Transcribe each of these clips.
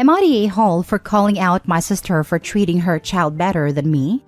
Am I the a-hole for calling out my sister for treating her child better than me?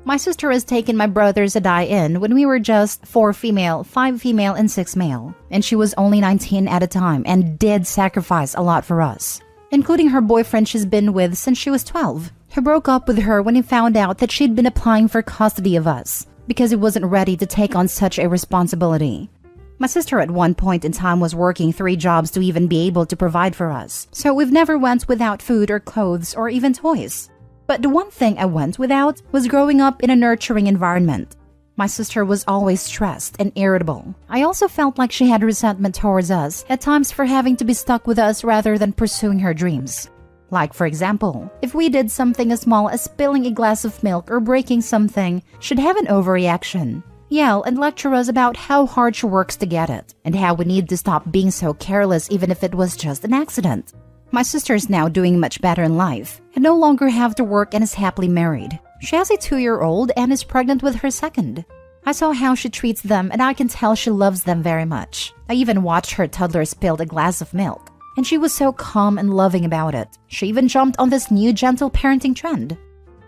My sister has taken my brothers and I in when we were just 4 female, 5 female, and 6 male, and she was only 19 at a time and did sacrifice a lot for us, including her boyfriend she's been with since she was 12, who broke up with her when he found out that she'd been applying for custody of us because he wasn't ready to take on such a responsibility. My sister at one point in time was working 3 jobs to even be able to provide for us, so we've never went without food or clothes or even toys. But the one thing I went without was growing up in a nurturing environment. My sister was always stressed and irritable. I also felt like she had resentment towards us at times for having to be stuck with us rather than pursuing her dreams. Like, for example, if we did something as small as spilling a glass of milk or breaking something, she'd have an overreaction, yell and lecture us about how hard she works to get it, and how we need to stop being so careless even if it was just an accident. My sister is now doing much better in life and no longer have to work and is happily married. She has a 2-year-old and is pregnant with her second. I saw how she treats them and I can tell she loves them very much. I even watched her toddler spill a glass of milk, and she was so calm and loving about it. She even jumped on this new gentle parenting trend.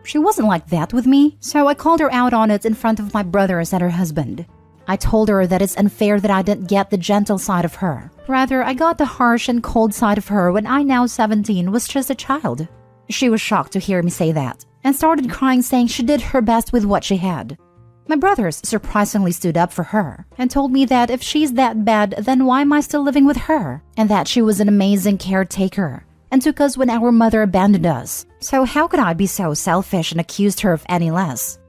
She wasn't like that with me, so I called her out on it in front of my brothers and her husband. I told her that it's unfair that I didn't get the gentle side of her. Rather, I got the harsh and cold side of her when I, now 17, was just a child. She was shocked to hear me say that, and started crying, saying she did her best with what she had. My brothers surprisingly stood up for her and told me that if she's that bad, then why am I still living with her? And that she was an amazing caretaker and took us when our mother abandoned us. So how could I be so selfish and accused her of any less?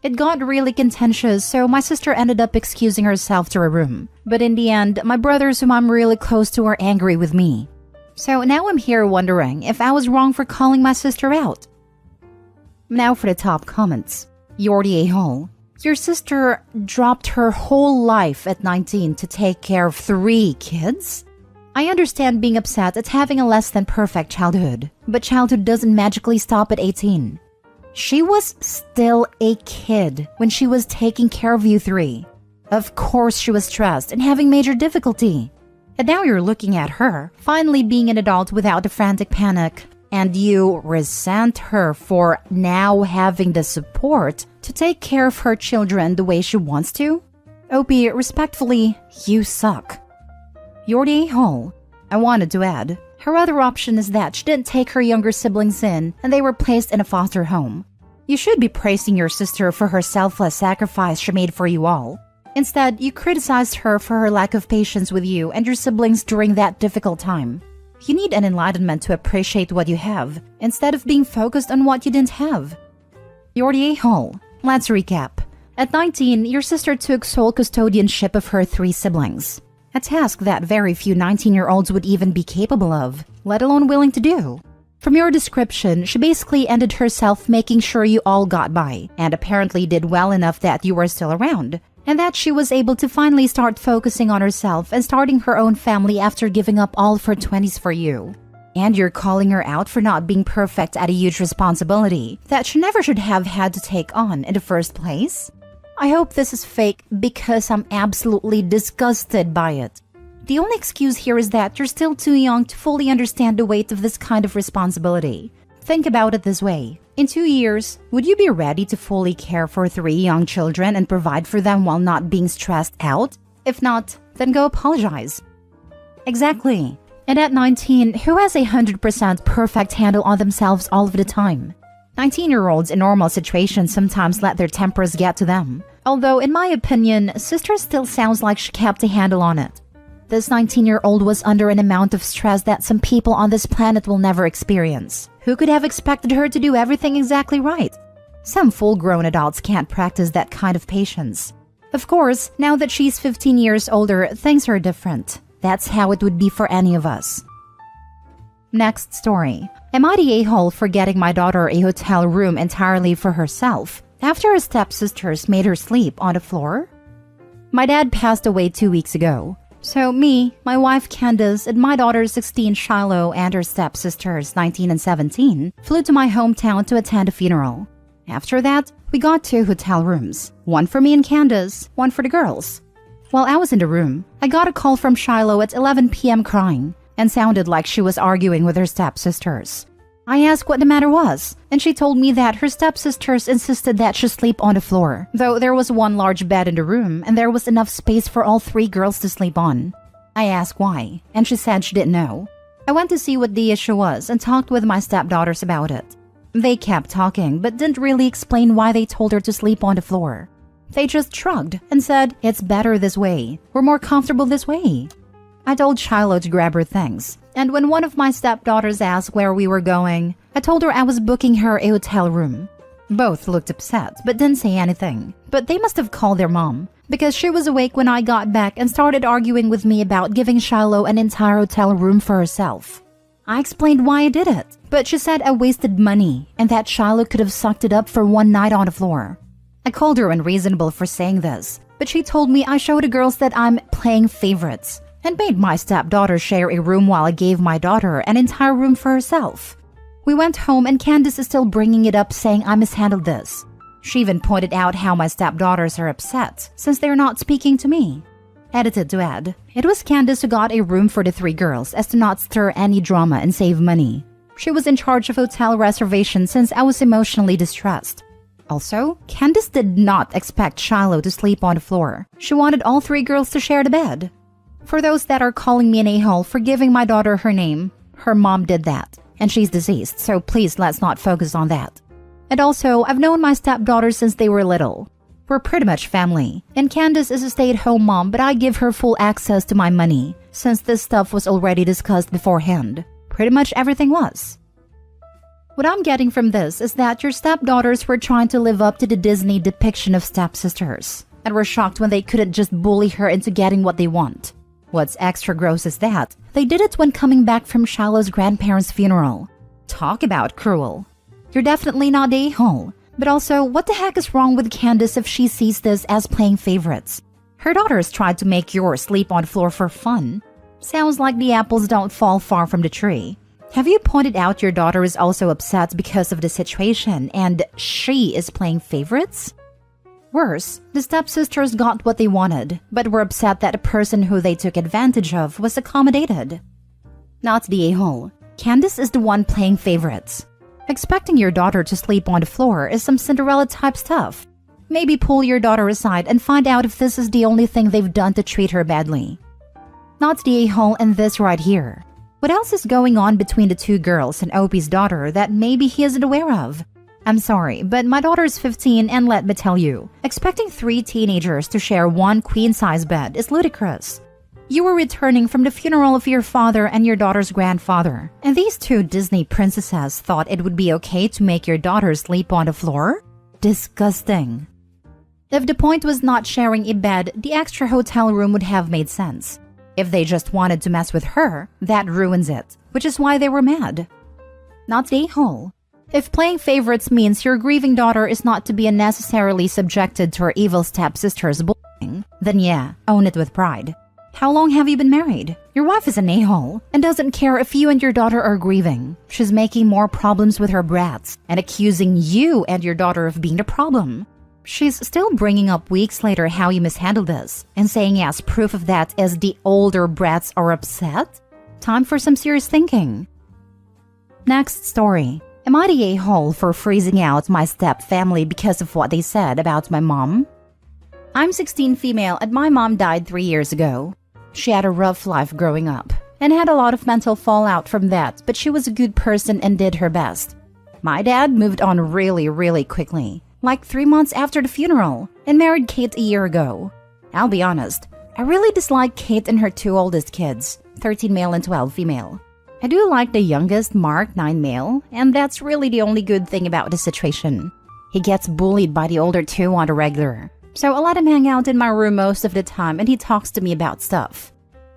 It got really contentious, so my sister ended up excusing herself to her room. But in the end, my brothers, whom I'm really close to, are angry with me. So now I'm here wondering if I was wrong for calling my sister out. Now for the top comments. You're the a-hole. Your sister dropped her whole life at 19 to take care of 3 kids? I understand being upset at having a less than perfect childhood, but childhood doesn't magically stop at 18. She was still a kid when she was taking care of you 3. Of course she was stressed and having major difficulty. And now you're looking at her, finally being an adult without a frantic panic, and you resent her for now having the support to take care of her children the way she wants to? OP, respectfully, you suck. You're the a-hole. I wanted to add, her other option is that she didn't take her younger siblings in and they were placed in a foster home. You should be praising your sister for her selfless sacrifice she made for you all. Instead, you criticized her for her lack of patience with you and your siblings during that difficult time. You need an enlightenment to appreciate what you have, instead of being focused on what you didn't have. You're the a-hole. Let's recap. At 19, your sister took sole custodianship of her 3 siblings. A task that very few 19-year-olds would even be capable of, let alone willing to do. From your description, she basically ended herself making sure you all got by, and apparently did well enough that you were still around, and that she was able to finally start focusing on herself and starting her own family after giving up all of her 20s for you. And you're calling her out for not being perfect at a huge responsibility that she never should have had to take on in the first place? I hope this is fake because I'm absolutely disgusted by it. The only excuse here is that you're still too young to fully understand the weight of this kind of responsibility. Think about it this way. In 2 years, would you be ready to fully care for 3 young children and provide for them while not being stressed out? If not, then go apologize. Exactly. And at 19, who has a 100% perfect handle on themselves all of the time? 19-year-olds in normal situations sometimes let their tempers get to them. Although, in my opinion, sister still sounds like she kept a handle on it. This 19-year-old was under an amount of stress that some people on this planet will never experience. Who could have expected her to do everything exactly right? Some full-grown adults can't practice that kind of patience. Of course, now that she's 15 years older, things are different. That's how it would be for any of us. Next story. Am I the a-hole for getting my daughter a hotel room entirely for herself after her stepsisters made her sleep on the floor? My dad passed away 2 weeks ago. So me, my wife Candace, and my daughters 16 Shiloh and her stepsisters 19 and 17 flew to my hometown to attend a funeral. After that, we got 2 hotel rooms, one for me and Candace, one for the girls. While I was in the room, I got a call from Shiloh at 11 p.m. crying. and sounded like she was arguing with her stepsisters. I asked what the matter was, and she told me that her stepsisters insisted that she sleep on the floor, though there was one large bed in the room and there was enough space for all 3 girls to sleep on. I asked why, and she said she didn't know. I went to see what the issue was and talked with my stepdaughters about it. They kept talking, but didn't really explain why they told her to sleep on the floor. They just shrugged and said, "It's better this way. We're more comfortable this way." I told Shiloh to grab her things, and when one of my stepdaughters asked where we were going, I told her I was booking her a hotel room. Both looked upset, but didn't say anything. But they must have called their mom, because she was awake when I got back and started arguing with me about giving Shiloh an entire hotel room for herself. I explained why I did it, but she said I wasted money and that Shiloh could have sucked it up for one night on the floor. I called her unreasonable for saying this, but she told me I showed the girls that I'm playing favorites and made my stepdaughter share a room while I gave my daughter an entire room for herself. We went home and Candace is still bringing it up, saying I mishandled this. She even pointed out how my stepdaughters are upset since they're not speaking to me. Edited to add, it was Candace who got a room for the 3 girls as to not stir any drama and save money. She was in charge of hotel reservations since I was emotionally distressed. Also, Candace did not expect Shiloh to sleep on the floor. She wanted all 3 girls to share the bed. For those that are calling me an a-hole for giving my daughter her name, her mom did that, and she's deceased, so please let's not focus on that. And also, I've known my stepdaughters since they were little. We're pretty much family, and Candace is a stay-at-home mom, but I give her full access to my money, since this stuff was already discussed beforehand. Pretty much everything was. What I'm getting from this is that your stepdaughters were trying to live up to the Disney depiction of stepsisters, and were shocked when they couldn't just bully her into getting what they want. What's extra gross is that they did it when coming back from Shiloh's grandparents' funeral. Talk about cruel. You're definitely not the a-hole. But also, what the heck is wrong with Candace if she sees this as playing favorites? Her daughters tried to make yours sleep on the floor for fun. Sounds like the apples don't fall far from the tree. Have you pointed out your daughter is also upset because of the situation and she is playing favorites? Worse, the stepsisters got what they wanted, but were upset that the person who they took advantage of was accommodated. Not the a-hole. Candace is the one playing favorites. Expecting your daughter to sleep on the floor is some Cinderella-type stuff. Maybe pull your daughter aside and find out if this is the only thing they've done to treat her badly. Not the a-hole and this right here. What else is going on between the 2 girls and Opie's daughter that maybe he isn't aware of? I'm sorry, but my daughter is 15 and let me tell you, expecting 3 teenagers to share one queen-size bed is ludicrous. You were returning from the funeral of your father and your daughter's grandfather, and these 2 Disney princesses thought it would be okay to make your daughter sleep on the floor? Disgusting. If the point was not sharing a bed, the extra hotel room would have made sense. If they just wanted to mess with her, that ruins it, which is why they were mad. Not the a-hole. If playing favorites means your grieving daughter is not to be unnecessarily subjected to her evil stepsister's bullying, then yeah, own it with pride. How long have you been married? Your wife is an a-hole and doesn't care if you and your daughter are grieving. She's making more problems with her brats and accusing you and your daughter of being the problem. She's still bringing up weeks later how you mishandled this and saying as proof of that is the older brats are upset? Time for some serious thinking. Next story. Am I the a-hole for freezing out my step-family because of what they said about my mom? I'm 16 female and my mom died 3 years ago. She had a rough life growing up and had a lot of mental fallout from that, but she was a good person and did her best. My dad moved on really quickly, like 3 months after the funeral, and married Kate a year ago. I'll be honest, I really dislike Kate and her 2 oldest kids, 13 male and 12 female. I do like the youngest, Mark, 9 male, and that's really the only good thing about the situation. He gets bullied by the older 2 on the regular, so I let him hang out in my room most of the time and he talks to me about stuff.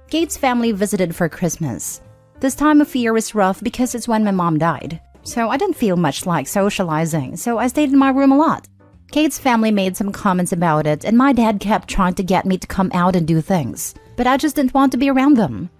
Kate's family visited for Christmas. This time of year is rough because it's when my mom died, so I didn't feel much like socializing, so I stayed in my room a lot. Kate's family made some comments about it and my dad kept trying to get me to come out and do things, but I just didn't want to be around them.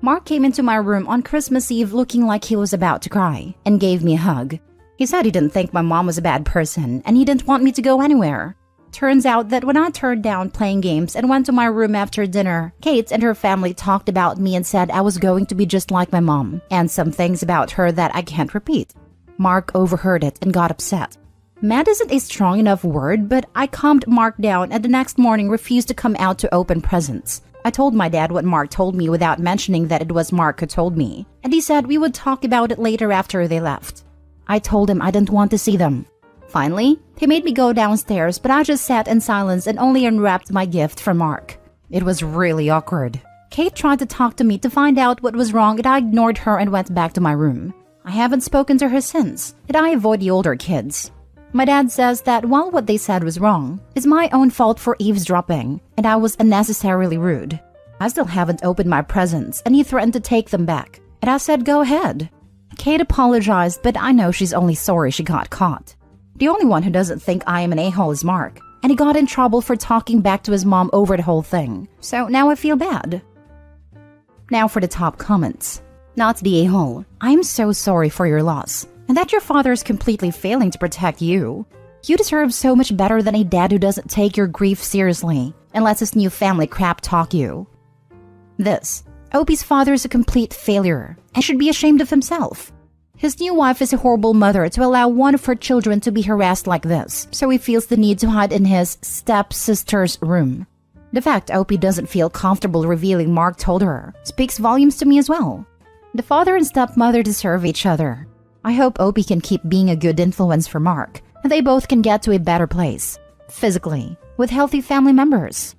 Mark came into my room on Christmas Eve looking like he was about to cry and gave me a hug. He said he didn't think my mom was a bad person and he didn't want me to go anywhere. Turns out that when I turned down playing games and went to my room after dinner, Kate and her family talked about me and said I was going to be just like my mom, and some things about her that I can't repeat. Mark overheard it and got upset. Mad isn't a strong enough word, but I calmed Mark down and the next morning refused to come out to open presents. I told my dad what Mark told me without mentioning that it was Mark who told me, and he said we would talk about it later after they left. I told him I didn't want to see them. Finally, he made me go downstairs, but I just sat in silence and only unwrapped my gift for Mark. It was really awkward. Kate tried to talk to me to find out what was wrong, and I ignored her and went back to my room. I haven't spoken to her since, and I avoid the older kids. My dad says that while what they said was wrong, it's my own fault for eavesdropping, and I was unnecessarily rude. I still haven't opened my presents, and he threatened to take them back, and I said go ahead. Kate apologized, but I know she's only sorry she got caught. The only one who doesn't think I am an a-hole is Mark, and he got in trouble for talking back to his mom over the whole thing, so now I feel bad. Now for the top comments. Not the a-hole. I'm so sorry for your loss, and that your father is completely failing to protect you. You deserve so much better than a dad who doesn't take your grief seriously and lets his new family crap talk you. This. Opie's father is a complete failure and should be ashamed of himself. His new wife is a horrible mother to allow one of her children to be harassed like this, so he feels the need to hide in his stepsister's room. The fact Opie doesn't feel comfortable revealing Mark told her speaks volumes to me as well. The father and stepmother deserve each other. I hope Opie can keep being a good influence for Mark, and they both can get to a better place, physically, with healthy family members.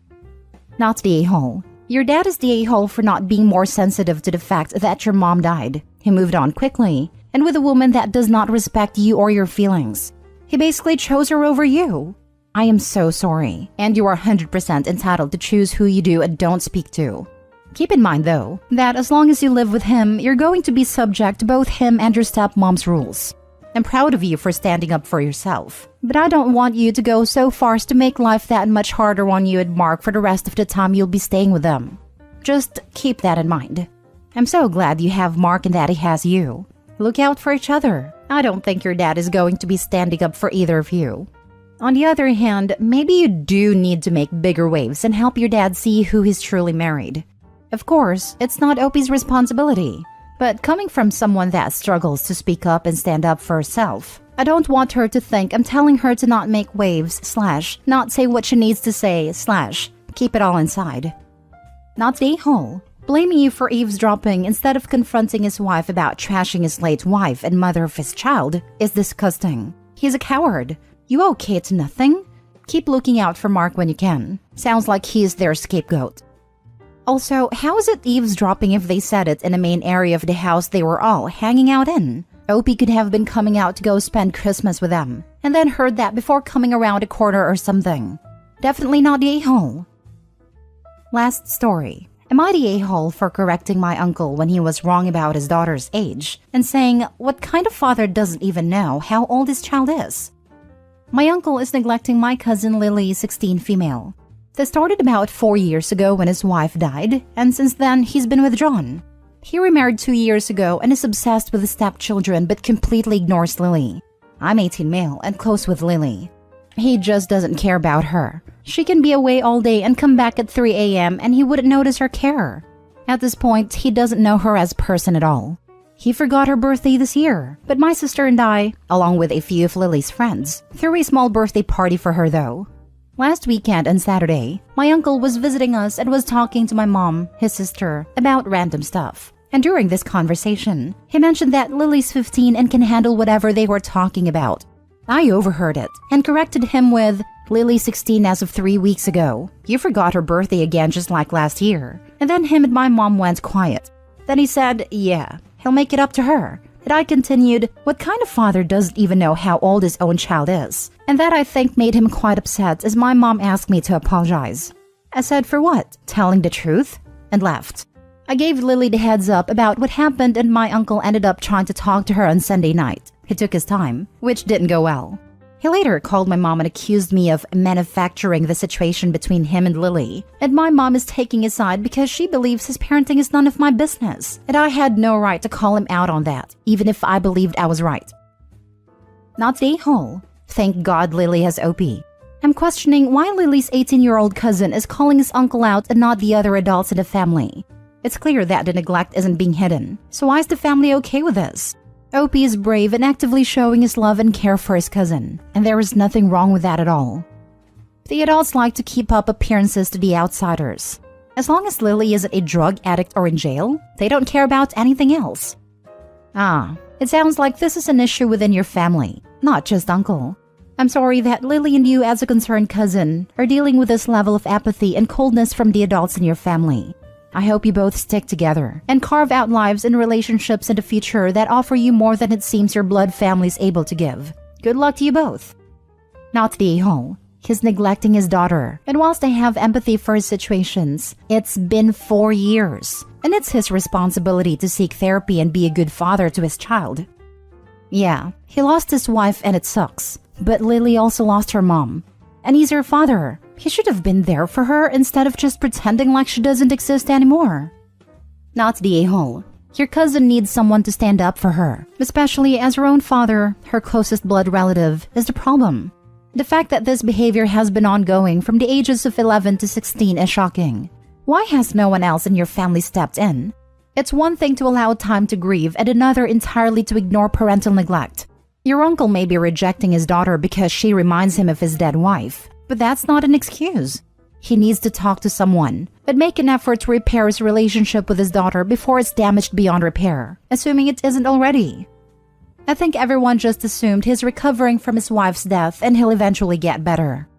Not the a-hole. Your dad is the a-hole for not being more sensitive to the fact that your mom died. He moved on quickly, and with a woman that does not respect you or your feelings. He basically chose her over you. I am so sorry, and you are 100% entitled to choose who you do and don't speak to. Keep in mind, though, that as long as you live with him, you're going to be subject to both him and your stepmom's rules. I'm proud of you for standing up for yourself, but I don't want you to go so far as to make life that much harder on you and Mark for the rest of the time you'll be staying with them. Just keep that in mind. I'm so glad you have Mark and that he has you. Look out for each other. I don't think your dad is going to be standing up for either of you. On the other hand, maybe you do need to make bigger waves and help your dad see who he's truly married. Of course, it's not Opie's responsibility, but coming from someone that struggles to speak up and stand up for herself, I don't want her to think I'm telling her to not make waves / not say what she needs to say / keep it all inside. Not the a-hole. Blaming you for eavesdropping instead of confronting his wife about trashing his late wife and mother of his child is disgusting. He's a coward. You owe Kate nothing. Keep looking out for Mark when you can. Sounds like he's their scapegoat. Also, how is it eavesdropping if they said it in the main area of the house they were all hanging out in? Opie could have been coming out to go spend Christmas with them, and then heard that before coming around a corner or something. Definitely not the a-hole. Last story. Am I the a-hole for correcting my uncle when he was wrong about his daughter's age and saying, what kind of father doesn't even know how old his child is? My uncle is neglecting my cousin Lily, 16 female. This started about 4 years ago when his wife died, and since then he's been withdrawn. He remarried 2 years ago and is obsessed with the stepchildren but completely ignores Lily. I'm 18 male and close with Lily. He just doesn't care about her. She can be away all day and come back at 3 a.m. and he wouldn't notice her care. At this point, he doesn't know her as a person at all. He forgot her birthday this year, but my sister and I, along with a few of Lily's friends, threw a small birthday party for her though. Last weekend on Saturday, my uncle was visiting us and was talking to my mom, his sister, about random stuff. And during this conversation, he mentioned that Lily's 15 and can handle whatever they were talking about. I overheard it and corrected him with, Lily's 16 as of 3 weeks ago. You forgot her birthday again just like last year. And then him and my mom went quiet. Then he said, yeah, he'll make it up to her. And I continued, what kind of father doesn't even know how old his own child is? And that I think made him quite upset as my mom asked me to apologize. I said, for what? Telling the truth? And left. I gave Lily the heads up about what happened and my uncle ended up trying to talk to her on Sunday night. He took his time, which didn't go well. He later called my mom and accused me of manufacturing the situation between him and Lily. And my mom is taking his side because she believes his parenting is none of my business. And I had no right to call him out on that, even if I believed I was right. Not the a-hole. Thank God Lily has Opie. I'm questioning why Lily's 18-year-old cousin is calling his uncle out and not the other adults in the family. It's clear that the neglect isn't being hidden, so why is the family okay with this? Opie is brave and actively showing his love and care for his cousin, and there is nothing wrong with that at all. The adults like to keep up appearances to the outsiders. As long as Lily isn't a drug addict or in jail, they don't care about anything else. It sounds like this is an issue within your family, not just uncle. I'm sorry that Lily and you as a concerned cousin are dealing with this level of apathy and coldness from the adults in your family. I hope you both stick together and carve out lives and relationships in the future that offer you more than it seems your blood family is able to give. Good luck to you both. Not the a-hole. He's neglecting his daughter, and whilst I have empathy for his situations, it's been 4 years, and it's his responsibility to seek therapy and be a good father to his child. Yeah, he lost his wife and it sucks, but Lily also lost her mom. And he's her father. He should have been there for her instead of just pretending like she doesn't exist anymore. Not the a-hole. Your cousin needs someone to stand up for her, especially as her own father, her closest blood relative, is the problem. The fact that this behavior has been ongoing from the ages of 11 to 16 is shocking. Why has no one else in your family stepped in? It's one thing to allow time to grieve and another entirely to ignore parental neglect. Your uncle may be rejecting his daughter because she reminds him of his dead wife, but that's not an excuse. He needs to talk to someone, but make an effort to repair his relationship with his daughter before it's damaged beyond repair, assuming it isn't already. I think everyone just assumed he's recovering from his wife's death and he'll eventually get better.